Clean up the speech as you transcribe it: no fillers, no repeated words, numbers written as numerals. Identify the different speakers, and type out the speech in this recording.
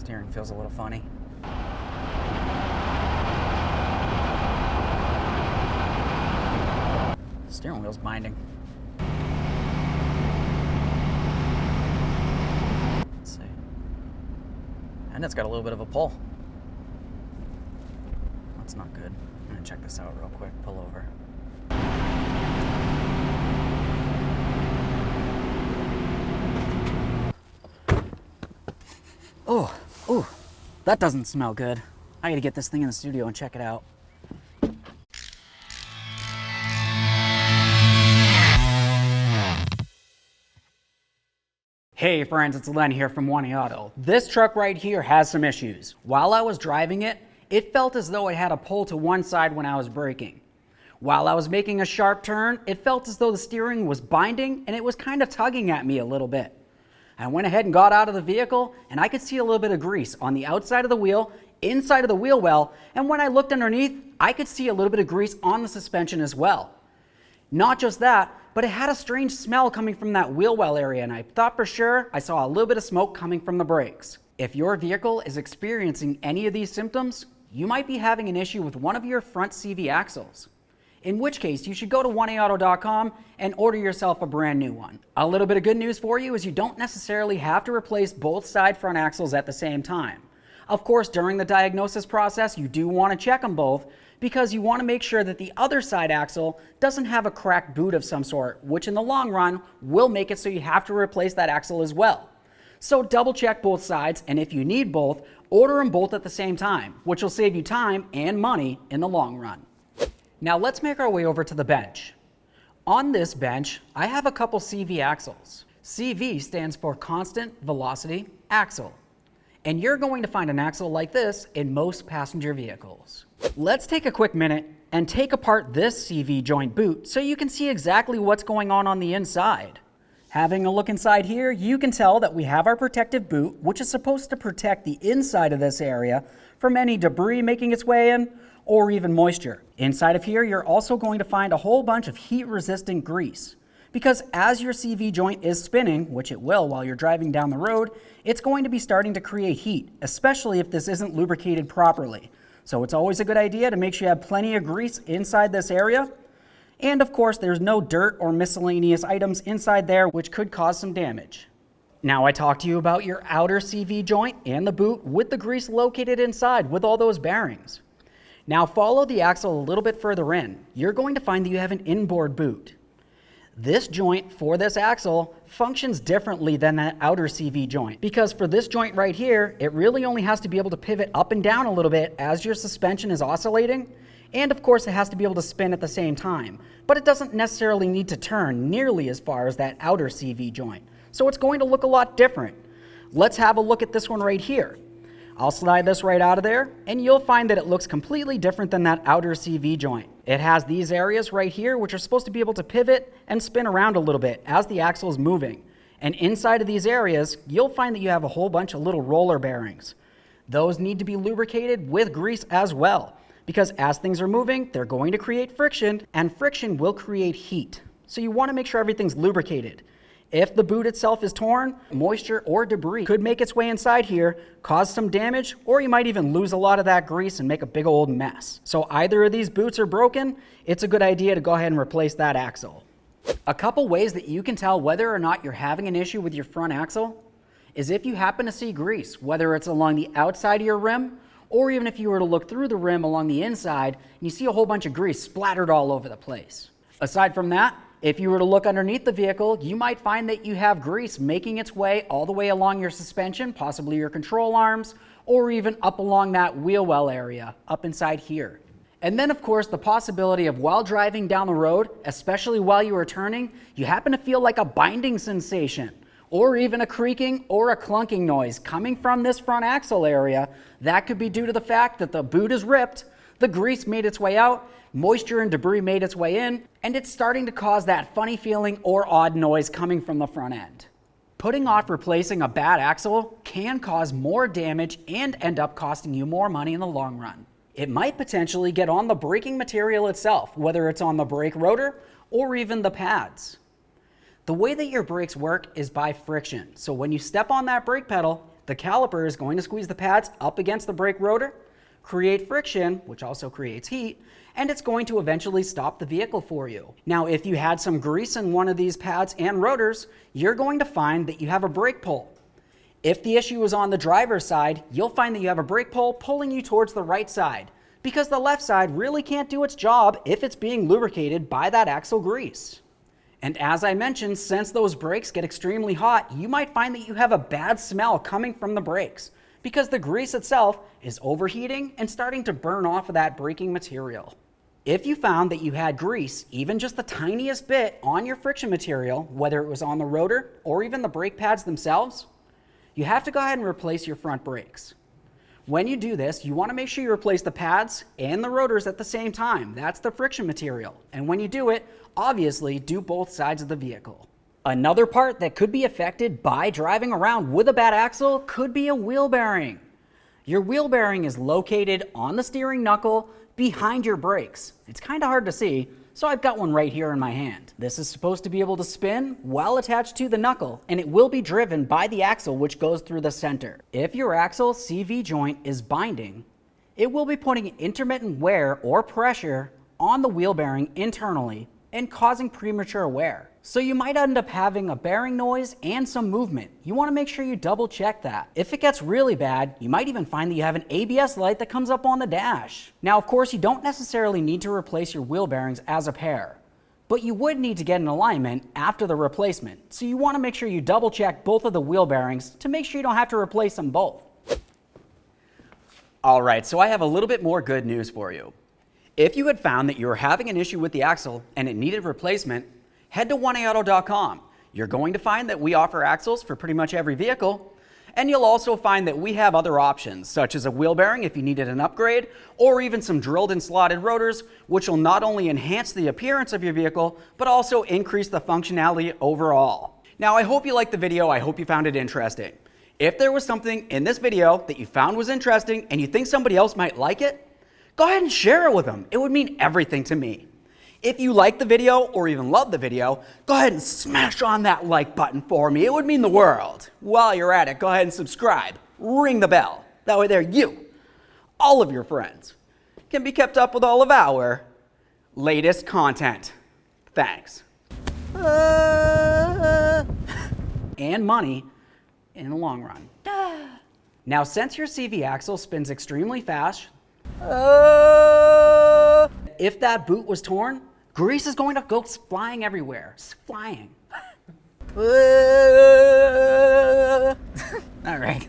Speaker 1: Steering feels a little funny. Steering wheel's binding. Let's see. And it's got a little bit of a pull. That's not good. I'm gonna check this out real quick. Pull over. Oh, that doesn't smell good. I gotta get this thing in the studio and check it out. Hey friends, it's Len here from One Auto. This truck right here has some issues. While I was driving it, it felt as though it had a pull to one side when I was braking. While I was making a sharp turn, it felt as though the steering was binding and it was kind of tugging at me a little bit. I went ahead and got out of the vehicle and I could see a little bit of grease on the outside of the wheel, inside of the wheel well, and when I looked underneath, I could see a little bit of grease on the suspension as well. Not just that, but it had a strange smell coming from that wheel well area, and I thought for sure I saw a little bit of smoke coming from the brakes. If your vehicle is experiencing any of these symptoms, you might be having an issue with one of your front CV axles. In which case, you should go to oneauto.com and order yourself a brand new one. A little bit of good news for you is you don't necessarily have to replace both side front axles at the same time. Of course, during the diagnosis process, you do want to check them both because you want to make sure that the other side axle doesn't have a cracked boot of some sort, which in the long run will make it so you have to replace that axle as well. So double check both sides, and if you need both, order them both at the same time, which will save you time and money in the long run. Now let's make our way over to the bench. On this bench, I have a couple CV axles. CV stands for constant velocity axle. And you're going to find an axle like this in most passenger vehicles. Let's take a quick minute and take apart this CV joint boot so you can see exactly what's going on the inside. Having a look inside here, you can tell that we have our protective boot, which is supposed to protect the inside of this area from any debris making its way in or even moisture. Inside of here, you're also going to find a whole bunch of heat-resistant grease. Because as your CV joint is spinning, which it will while you're driving down the road, it's going to be starting to create heat, especially if this isn't lubricated properly. So it's always a good idea to make sure you have plenty of grease inside this area. And of course, there's no dirt or miscellaneous items inside there which could cause some damage. Now I talked to you about your outer CV joint and the boot with the grease located inside with all those bearings. Now follow the axle a little bit further in. You're going to find that you have an inboard boot. This joint for this axle functions differently than that outer CV joint because for this joint right here, it really only has to be able to pivot up and down a little bit as your suspension is oscillating. And of course, it has to be able to spin at the same time, but it doesn't necessarily need to turn nearly as far as that outer CV joint. So it's going to look a lot different. Let's have a look at this one right here. I'll slide this right out of there, and you'll find that it looks completely different than that outer CV joint. It has these areas right here, which are supposed to be able to pivot and spin around a little bit as the axle is moving. And inside of these areas, you'll find that you have a whole bunch of little roller bearings. Those need to be lubricated with grease as well, because as things are moving, they're going to create friction, and friction will create heat. So you want to make sure everything's lubricated. If the boot itself is torn, moisture or debris could make its way inside here, cause some damage, or you might even lose a lot of that grease and make a big old mess. So either of these boots are broken, it's a good idea to go ahead and replace that axle. A couple ways that you can tell whether or not you're having an issue with your front axle is if you happen to see grease, whether it's along the outside of your rim, or even if you were to look through the rim along the inside and you see a whole bunch of grease splattered all over the place. Aside from that, if you were to look underneath the vehicle, you might find that you have grease making its way all the way along your suspension, possibly your control arms, or even up along that wheel well area, up inside here. And then of course, the possibility of while driving down the road, especially while you are turning, you happen to feel like a binding sensation, or even a creaking or a clunking noise coming from this front axle area. That could be due to the fact that the boot is ripped, the grease made its way out, moisture and debris made its way in, and it's starting to cause that funny feeling or odd noise coming from the front end. Putting off replacing a bad axle can cause more damage and end up costing you more money in the long run. It might potentially get on the braking material itself, whether it's on the brake rotor or even the pads. The way that your brakes work is by friction. So when you step on that brake pedal, the caliper is going to squeeze the pads up against the brake rotor, create friction, which also creates heat, and it's going to eventually stop the vehicle for you. Now, if you had some grease in one of these pads and rotors, you're going to find that you have a brake pull. If the issue is on the driver's side, you'll find that you have a brake pull pulling you towards the right side, because the left side really can't do its job if it's being lubricated by that axle grease. And as I mentioned, since those brakes get extremely hot, you might find that you have a bad smell coming from the brakes, because the grease itself is overheating and starting to burn off of that braking material. If you found that you had grease, even just the tiniest bit, on your friction material, whether it was on the rotor or even the brake pads themselves, you have to go ahead and replace your front brakes. When you do this, you want to make sure you replace the pads and the rotors at the same time. That's the friction material. And when you do it, obviously do both sides of the vehicle. Another part that could be affected by driving around with a bad axle could be a wheel bearing. Your wheel bearing is located on the steering knuckle behind your brakes. It's kind of hard to see, so I've got one right here in my hand. This is supposed to be able to spin while attached to the knuckle, and it will be driven by the axle, which goes through the center. If your axle CV joint is binding, it will be putting intermittent wear or pressure on the wheel bearing internally and causing premature wear. So you might end up having a bearing noise and some movement. You want to make sure you double check that. If it gets really bad, you might even find that you have an ABS light that comes up on the dash. Now, of course, you don't necessarily need to replace your wheel bearings as a pair, but you would need to get an alignment after the replacement. So you want to make sure you double check both of the wheel bearings to make sure you don't have to replace them both. All right, so I have a little bit more good news for you. If you had found that you were having an issue with the axle and it needed replacement, head to 1AAuto.com. You're going to find that we offer axles for pretty much every vehicle, and you'll also find that we have other options, such as a wheel bearing if you needed an upgrade, or even some drilled and slotted rotors, which will not only enhance the appearance of your vehicle, but also increase the functionality overall. Now, I hope you liked the video. I hope you found it interesting. If there was something in this video that you found was interesting and you think somebody else might like it, go ahead and share it with them. It would mean everything to me. If you liked the video or even loved the video, go ahead and smash on that like button for me. It would mean the world. While you're at it, go ahead and subscribe. Ring the bell. That way there you, all of your friends, can be kept up with all of our latest content. Thanks. And money in the long run. Now, since your CV axle spins extremely fast, if that boot was torn, grease is going to go flying everywhere. Flying. All right.